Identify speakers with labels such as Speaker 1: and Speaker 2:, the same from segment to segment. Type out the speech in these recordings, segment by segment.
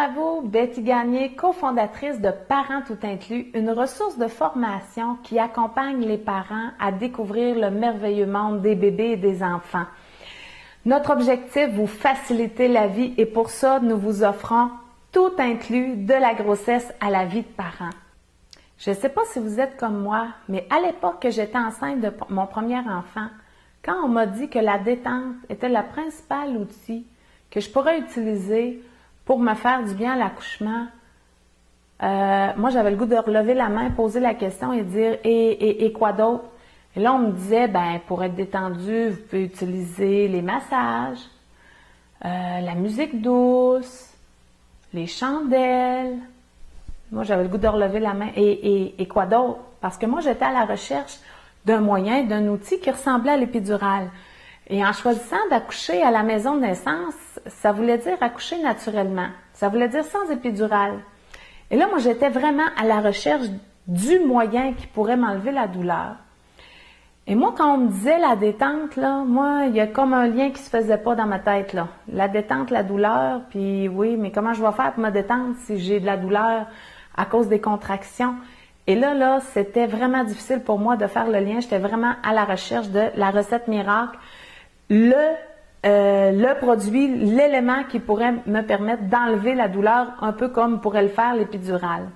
Speaker 1: à vous, Betty Gagné, cofondatrice de Parents Tout Inclus, une ressource de formation qui accompagne les parents à découvrir le merveilleux monde des bébés et des enfants. Notre objectif, vous faciliter la vie et pour ça, nous vous offrons tout inclus de la grossesse à la vie de parents. Je ne sais pas si vous êtes comme moi, mais à l'époque que j'étais enceinte de mon premier enfant, quand on m'a dit que la détente était le principal outil que je pourrais utiliser pour me faire du bien à l'accouchement, moi j'avais le goût de relever la main, poser la question et dire et quoi d'autre? Et là on me disait, ben pour être détendu, vous pouvez utiliser les massages, la musique douce, les chandelles. Moi j'avais le goût de relever la main et quoi d'autre? Parce que moi j'étais à la recherche d'un moyen, d'un outil qui ressemblait à l'épidurale. Et en choisissant d'accoucher à la maison de naissance, ça voulait dire accoucher naturellement. Ça voulait dire sans épidurale. Et là, moi, j'étais vraiment à la recherche du moyen qui pourrait m'enlever la douleur. Et moi, quand on me disait la détente, là, moi, il y a comme un lien qui se faisait pas dans ma tête, là. La détente, la douleur, puis oui, mais comment je vais faire pour me détendre si j'ai de la douleur à cause des contractions? Et là, c'était vraiment difficile pour moi de faire le lien. J'étais vraiment à la recherche de la recette miracle. Le produit, l'élément qui pourrait me permettre d'enlever la douleur, un peu comme pourrait le faire l'épidurale.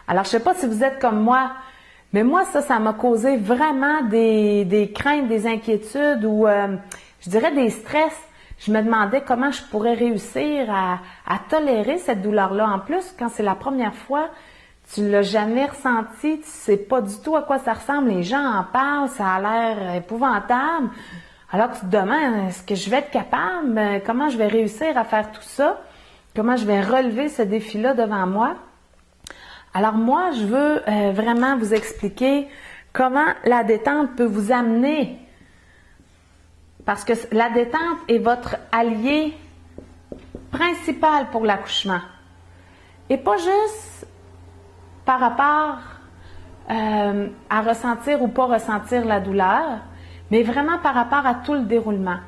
Speaker 1: Alors, je sais pas si vous êtes comme moi, mais moi, ça m'a causé vraiment des craintes, des inquiétudes ou, je dirais, des stress. Je me demandais comment je pourrais réussir à tolérer cette douleur-là. En plus, quand c'est la première fois, tu l'as jamais ressenti, tu sais pas du tout à quoi ça ressemble, les gens en parlent, ça a l'air épouvantable. Alors tu te demandes, est-ce que je vais être capable? Comment je vais réussir à faire tout ça? Comment je vais relever ce défi-là devant moi? Alors moi, je veux vraiment vous expliquer comment la détente peut vous amener. Parce que la détente est votre allié principal pour l'accouchement. Et pas juste par rapport à ressentir ou pas ressentir la douleur, mais vraiment par rapport à tout le déroulement.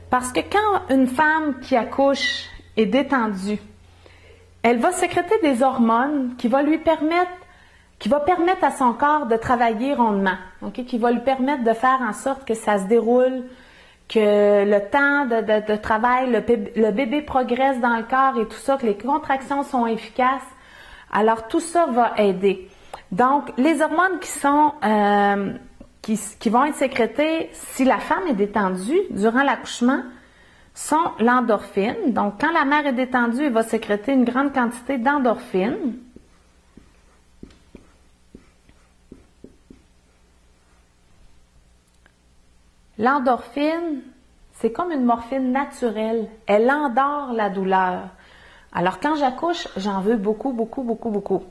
Speaker 1: Parce que quand une femme qui accouche est détendue, elle va sécréter des hormones qui va permettre à son corps de travailler rondement, okay? Qui va lui permettre de faire en sorte que ça se déroule, que le temps de travail, le bébé progresse dans le corps et tout ça, que les contractions sont efficaces. Alors tout ça va aider. Donc les hormones qui vont être sécrétées si la femme est détendue durant l'accouchement sont l'endorphine. Donc, quand la mère est détendue, elle va sécréter une grande quantité d'endorphine. L'endorphine, c'est comme une morphine naturelle. Elle endort la douleur. Alors, quand j'accouche, j'en veux beaucoup, beaucoup, beaucoup, beaucoup.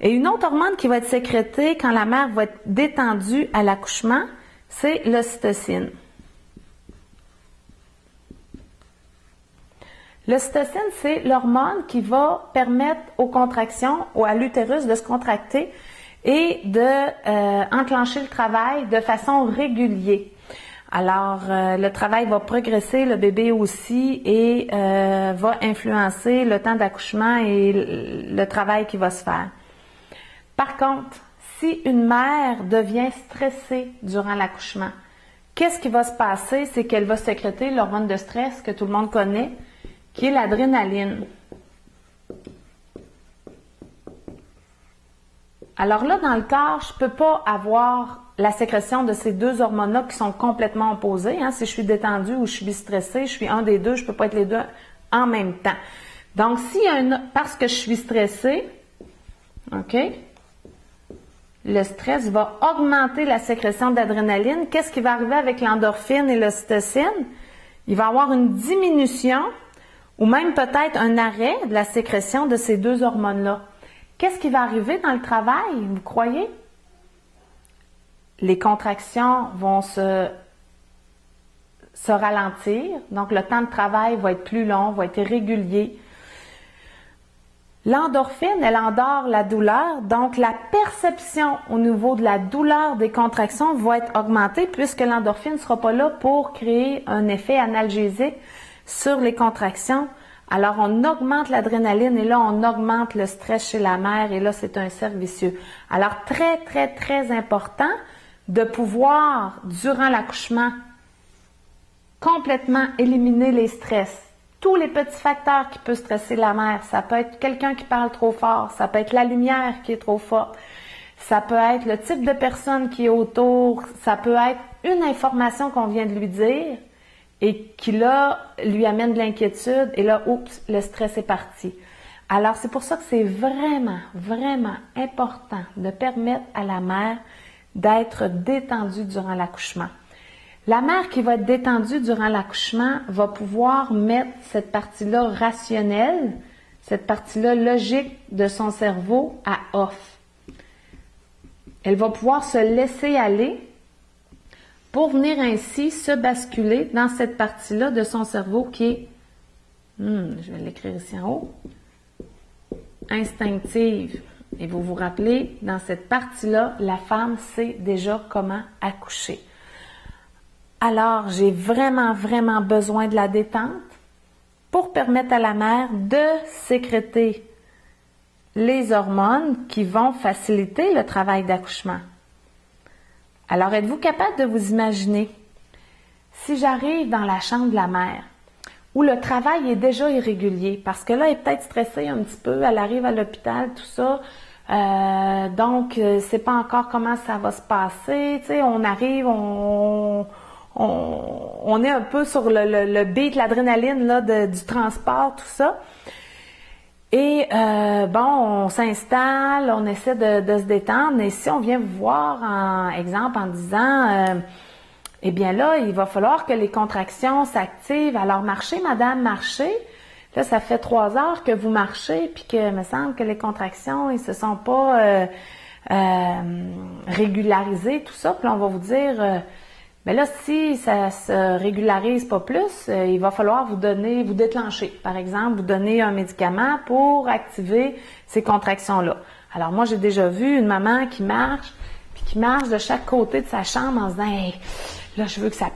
Speaker 1: Et une autre hormone qui va être sécrétée quand la mère va être détendue à l'accouchement, c'est l'ocytocine. L'ocytocine, c'est l'hormone qui va permettre aux contractions ou à l'utérus de se contracter et de enclencher le travail de façon régulière. Alors, le travail va progresser, le bébé aussi, et va influencer le temps d'accouchement et le travail qui va se faire. Par contre, si une mère devient stressée durant l'accouchement, qu'est-ce qui va se passer? C'est qu'elle va sécréter l'hormone de stress que tout le monde connaît, qui est l'adrénaline. Alors là, dans le corps, je ne peux pas avoir la sécrétion de ces deux hormones-là qui sont complètement opposées. Hein. Si je suis détendue ou je suis stressée, je suis un des deux, je ne peux pas être les deux en même temps. Donc, parce que je suis stressée, OK? Le stress va augmenter la sécrétion d'adrénaline. Qu'est-ce qui va arriver avec l'endorphine et l'ocytocine? Il va y avoir une diminution ou même peut-être un arrêt de la sécrétion de ces deux hormones-là. Qu'est-ce qui va arriver dans le travail, vous croyez? Les contractions vont se ralentir, donc le temps de travail va être plus long, va être irrégulier. L'endorphine, elle endort la douleur, donc la perception au niveau de la douleur des contractions va être augmentée puisque l'endorphine ne sera pas là pour créer un effet analgésique sur les contractions. Alors, on augmente l'adrénaline et là, on augmente le stress chez la mère et là, c'est un cercle vicieux. Alors, très, très, très important de pouvoir, durant l'accouchement, complètement éliminer les stress. Tous les petits facteurs qui peuvent stresser la mère. Ça peut être quelqu'un qui parle trop fort, ça peut être la lumière qui est trop forte, ça peut être le type de personne qui est autour, ça peut être une information qu'on vient de lui dire et qui là, lui amène de l'inquiétude et là, oups, le stress est parti. Alors, c'est pour ça que c'est vraiment, vraiment important de permettre à la mère d'être détendue durant l'accouchement. La mère qui va être détendue durant l'accouchement va pouvoir mettre cette partie-là rationnelle, cette partie-là logique de son cerveau à off. Elle va pouvoir se laisser aller pour venir ainsi se basculer dans cette partie-là de son cerveau qui est, je vais l'écrire ici en haut, instinctive. Et vous vous rappelez, dans cette partie-là, la femme sait déjà comment accoucher. Alors, j'ai vraiment, vraiment besoin de la détente pour permettre à la mère de sécréter les hormones qui vont faciliter le travail d'accouchement. Alors, êtes-vous capable de vous imaginer si j'arrive dans la chambre de la mère où le travail est déjà irrégulier parce que là, elle est peut-être stressée un petit peu, elle arrive à l'hôpital, tout ça, donc, c'est pas encore comment ça va se passer, tu sais, on arrive, on est un peu sur le beat, l'adrénaline là, du transport, tout ça. Et on s'installe, on essaie de se détendre. Et si on vient vous voir, en exemple, en disant, eh bien là, il va falloir que les contractions s'activent. Alors, marchez, madame, marchez. Là, ça fait 3 heures que vous marchez, puis que il me semble que les contractions, ils se sont pas régularisées, tout ça. Puis là, on va vous dire... mais là, si ça se régularise pas plus, il va falloir vous déclencher. Par exemple, vous donner un médicament pour activer ces contractions-là. Alors moi, j'ai déjà vu une maman qui marche, puis qui marche de chaque côté de sa chambre en se disant hey, là, je veux que ça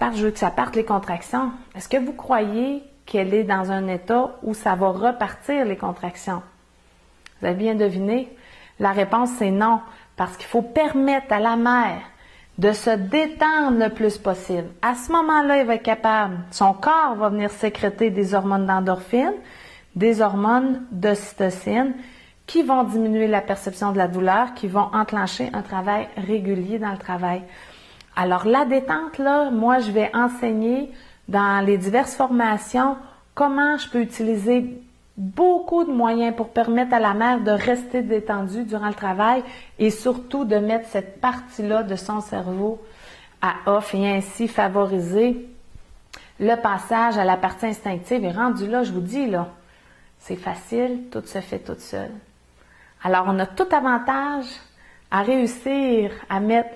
Speaker 1: parte les contractions. Est-ce que vous croyez qu'elle est dans un état où ça va repartir les contractions? Vous avez bien deviné? La réponse, c'est non. Parce qu'il faut permettre à la mère de se détendre le plus possible. À ce moment-là, il va être capable, son corps va venir sécréter des hormones d'endorphine, des hormones d'ocytocine, qui vont diminuer la perception de la douleur, qui vont enclencher un travail régulier dans le travail. Alors, la détente, là, moi, je vais enseigner dans les diverses formations comment je peux utiliser beaucoup de moyens pour permettre à la mère de rester détendue durant le travail et surtout de mettre cette partie-là de son cerveau à off et ainsi favoriser le passage à la partie instinctive. Et rendu là, je vous dis, là, c'est facile, tout se fait toute seule. Alors, on a tout avantage à réussir à mettre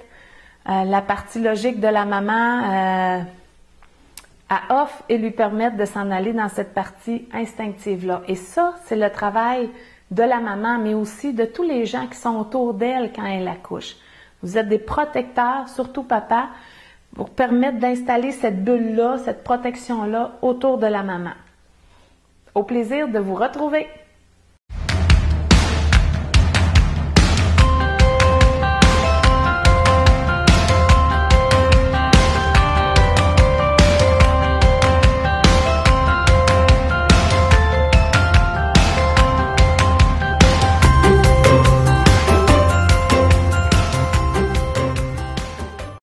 Speaker 1: la partie logique de la maman à off et lui permettre de s'en aller dans cette partie instinctive-là. Et ça, c'est le travail de la maman, mais aussi de tous les gens qui sont autour d'elle quand elle accouche. Vous êtes des protecteurs, surtout papa, pour permettre d'installer cette bulle-là, cette protection-là autour de la maman. Au plaisir de vous retrouver!